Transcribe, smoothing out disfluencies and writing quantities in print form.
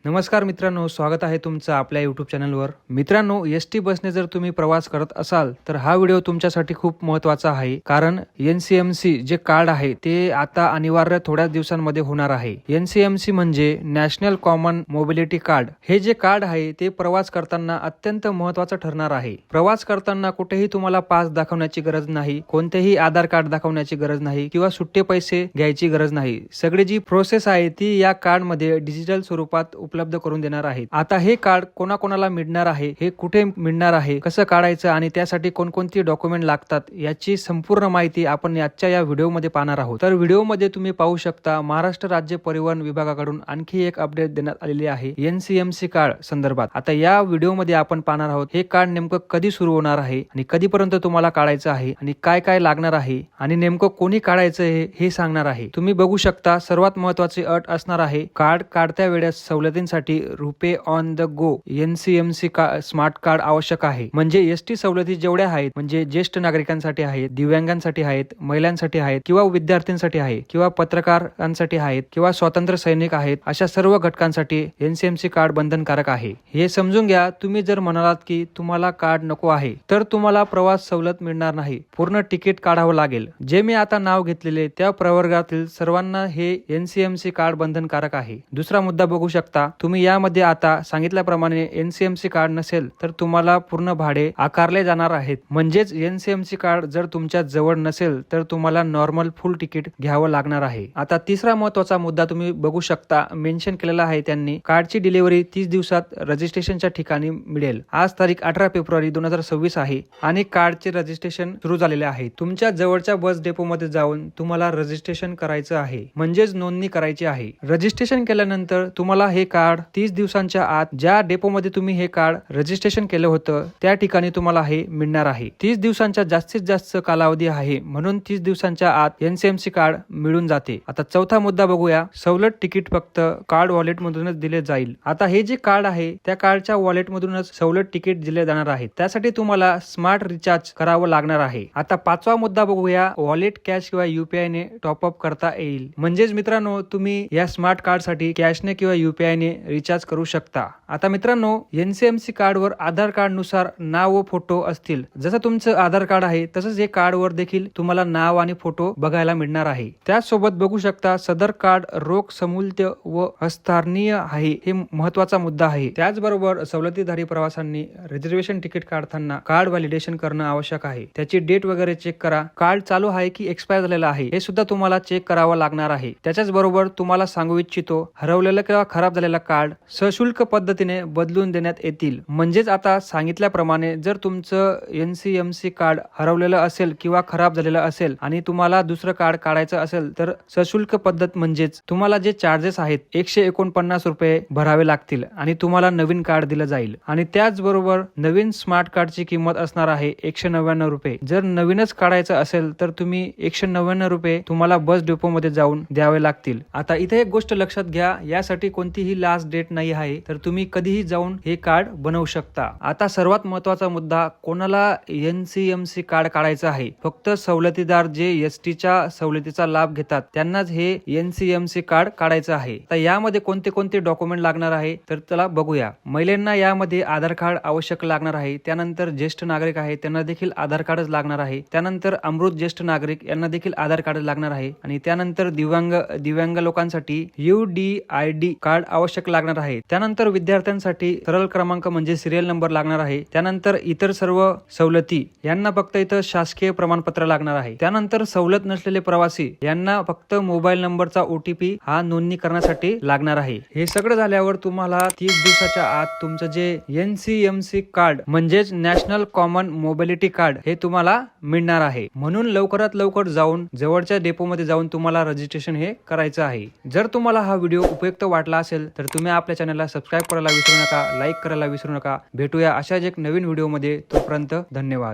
नमस्कार मित्रांनो, स्वागत आहे तुमचं आपल्या यूट्यूब चॅनलवर. मित्रांनो, एसटी बसने जर तुम्ही प्रवास करत असाल तर हा व्हिडिओ तुमच्यासाठी खूप महत्त्वाचा आहे. कारण एनसीएमसी जे कार्ड आहे ते आता अनिवार्य थोड्याच दिवसांमध्ये होणार आहे. एनसीएमसी म्हणजे नॅशनल कॉमन मोबिलिटी कार्ड. हे जे कार्ड आहे ते प्रवास करताना अत्यंत महत्त्वाचं ठरणार आहे. प्रवास करताना कुठेही तुम्हाला पास दाखवण्याची गरज नाही, कोणतेही आधार कार्ड दाखवण्याची गरज नाही किंवा सुट्टे पैसे घ्यायची गरज नाही. सगळी जी प्रोसेस आहे ती या कार्ड मध्ये डिजिटल स्वरूपात उपलब्ध करून देणार आहेत. आता हे कार्ड कोणाकोणाला मिळणार आहे, हे कुठे मिळणार आहे, कसं काढायचं आणि त्यासाठी कोणकोणती डॉक्युमेंट लागतात याची संपूर्ण माहिती आपण आजच्या या व्हिडिओमध्ये पाहणार आहोत. तर व्हिडिओमध्ये तुम्ही पाहू शकता महाराष्ट्र राज्य परिवहन विभागाकडून आणखी एक अपडेट देण्यात आलेली आहे एनसीएमसी कार्ड संदर्भात. आता या व्हिडिओमध्ये आपण पाहणार आहोत हे कार्ड नेमकं कधी सुरू होणार आहे आणि कधीपर्यंत तुम्हाला काढायचं आहे आणि काय काय लागणार आहे आणि नेमकं कोणी काढायचं हे सांगणार आहे. तुम्ही बघू शकता सर्वात महत्त्वाची अट असणार आहे कार्ड काढत्या वेळेस सवलतींसाठी RuPay on the go NCMC smart card आवश्यक आहे. म्हणजे एसटी सवलती जेवढ्या आहेत म्हणजे ज्येष्ठ नागरिकांसाठी आहेत, दिव्यांगांसाठी आहेत, महिलांसाठी आहेत किंवा विद्यार्थ्यांसाठी आहे किंवा पत्रकारांसाठी आहेत किंवा स्वातंत्र्य सैनिक आहेत, अशा सर्व घटकांसाठी एनसीएमसी कार्ड बंधनकारक आहे. हे समजून घ्या. तुम्ही जर म्हणालात की तुम्हाला कार्ड नको आहे तर तुम्हाला प्रवास सवलत मिळणार नाही, पूर्ण तिकीट काढावं लागेल. जे मी आता नाव घेतलेले त्या प्रवर्गातील सर्वांना हे एनसीएमसी कार्ड बंधनकारक आहे. दुसरा मुद्दा बघू शकता तुम्ही यामध्ये आता सांगितल्याप्रमाणे एनसीएमसी कार्ड नसेल तर तुम्हाला पूर्ण भाडे आकारले जाणार आहेत. म्हणजेच एनसीएमसी कार्ड जर तुमच्या जवळ नसेल तर तुम्हाला नॉर्मल फुल तिकीट घ्यावं लागणार आहे. आता तिसरा महत्त्वाचा मुद्दा तुम्ही बघू शकता मेन्शन केलेला आहे त्यांनी, कार्डची डिलिव्हरी 30 दिवसात रजिस्ट्रेशनच्या ठिकाणी मिळेल. आज तारीख 18 फेब्रुवारी 2026 आहे आणि कार्डचे रजिस्ट्रेशन सुरू झालेले आहे. तुमच्या जवळच्या बस डेपोमध्ये जाऊन तुम्हाला रजिस्ट्रेशन करायचं आहे, म्हणजेच नोंदणी करायची आहे. रजिस्ट्रेशन केल्यानंतर तुम्हाला हे कार्ड 30 दिवसांच्या आत ज्या डेपोमध्ये तुम्ही हे कार्ड रजिस्ट्रेशन केलं होतं त्या ठिकाणी तुम्हाला हे मिळणार आहे. 30 दिवसांच्या जास्तीत जास्त कालावधी आहे म्हणून 30 दिवसांच्या आत एनसीएमसी कार्ड मिळून जाते. आता चौथा मुद्दा बघूया. सवलत तिकीट फक्त कार्ड वॉलेट मधूनच दिले जाईल. आता हे जे कार्ड आहे त्या कार्डच्या वॉलेट मधूनच सवलत तिकीट दिले जाणार आहे. त्यासाठी तुम्हाला स्मार्ट रिचार्ज करावं लागणार आहे. आता पाचवा मुद्दा बघूया. वॉलेट कॅश किंवा युपीआय ने टॉपअप करता येईल. म्हणजेच मित्रांनो तुम्ही या स्मार्ट कार्ड साठी कॅशने किंवा युपीआय ने रिचार्ज करू शकता. आता मित्रांनो एनसीएमसी कार्ड वर आधार कार्ड नुसार नाव व फोटो असतील. जसं तुमचं आधार कार्ड आहे तसंच हे कार्ड वर देखील तुम्हाला नाव आणि फोटो बघायला मिळणार आहे. त्याचसोबत बघू शकता सदर कार्ड रोख समूल्य व हस्तांतरणीय आहे, हे महत्वाचा मुद्दा आहे. त्याचबरोबर सवलतीधारी प्रवाशांनी रिझर्वेशन तिकीट काढताना कार्ड व्हॅलिडेशन करणं आवश्यक आहे. त्याची डेट वगैरे चेक करा. कार्ड चालू आहे की एक्सपायर झालेला आहे हे सुद्धा तुम्हाला चेक करावं लागणार आहे. त्याच्याच बरोबर तुम्हाला सांगू इच्छितो हरवलेलं किंवा खराब झालेला कार्ड सशुल्क पद्धतीने बदलून देण्यात येतील. म्हणजेच आता सांगितल्याप्रमाणे जर तुमचं एनसीएमसी कार्ड हरवलेलं असेल किंवा खराब झालेलं असेल आणि तुम्हाला दुसरं कार्ड काढायचं असेल तर सशुल्क पद्धत म्हणजेच तुम्हाला जे चार्जेस आहेत 149 रुपये भरावे लागतील आणि तुम्हाला नवीन कार्ड दिलं जाईल. आणि त्याचबरोबर नवीन स्मार्ट कार्डची किंमत असणार आहे 199 रुपये. जर नवीनच काढायचं असेल तर तुम्ही 199 रुपये तुम्हाला बस डेपो मध्ये जाऊन द्यावे लागतील. आता इथे एक गोष्ट लक्षात घ्या, यासाठी कोणतीही लास्ट डेट नाही आहे, तर तुम्ही कधीही जाऊन हे कार्ड बनवू शकता. आता सर्वात महत्त्वाचा मुद्दा, कोणाला एनसीएमसी कार्ड काढायचं आहे? फक्त सवलतीदार जे एसटीच्या सवलतीचा लाभ घेतात त्यांनाच हे एनसीएमसी कार्ड काढायचं आहे. तर यामध्ये कोणते कोणते डॉक्युमेंट लागणार आहे तर चला बघूया. महिलांना यामध्ये आधार कार्ड आवश्यक लागणार आहे. त्यानंतर ज्येष्ठ नागरिक आहे त्यांना देखील आधार कार्डच लागणार आहे. त्यानंतर अमृत ज्येष्ठ नागरिक यांना देखील आधार कार्ड लागणार आहे. आणि त्यानंतर दिव्यांग लोकांसाठी UDID कार्ड आवश्यक लागणार आहे. त्यानंतर विद्यार्थ्यांसाठी सरळ क्रमांक म्हणजे सिरियल नंबर लागणार आहे. त्यानंतर इतर सर्व सवलती यांना फक्त इथं शासकीय प्रमाणपत्र लागणार आहे. त्यानंतर सवलत नसलेले प्रवासी यांना फक्त मोबाईल नंबरचा OTP हा नोंदणी करण्यासाठी लागणार आहे. हे सगळं झाल्यावर तुम्हाला 30 दिवसाच्या आत तुमचं जे एनसीएमसी कार्ड म्हणजेच नॅशनल कॉमन मोबिलिटी कार्ड हे तुम्हाला मिळणार आहे. म्हणून लवकरात लवकर जाऊन जवळच्या डेपोमध्ये जाऊन तुम्हाला रजिस्ट्रेशन हे करायचं आहे. जर तुम्हाला हा व्हिडिओ उपयुक्त वाटला असेल तर तुम्ही आपल्या चॅनलला सबस्क्राईब करायला विसरू नका, लाईक करायला विसरू नका. भेटूया अशाच एक नवीन व्हिडिओमध्ये. तोपर्यंत धन्यवाद.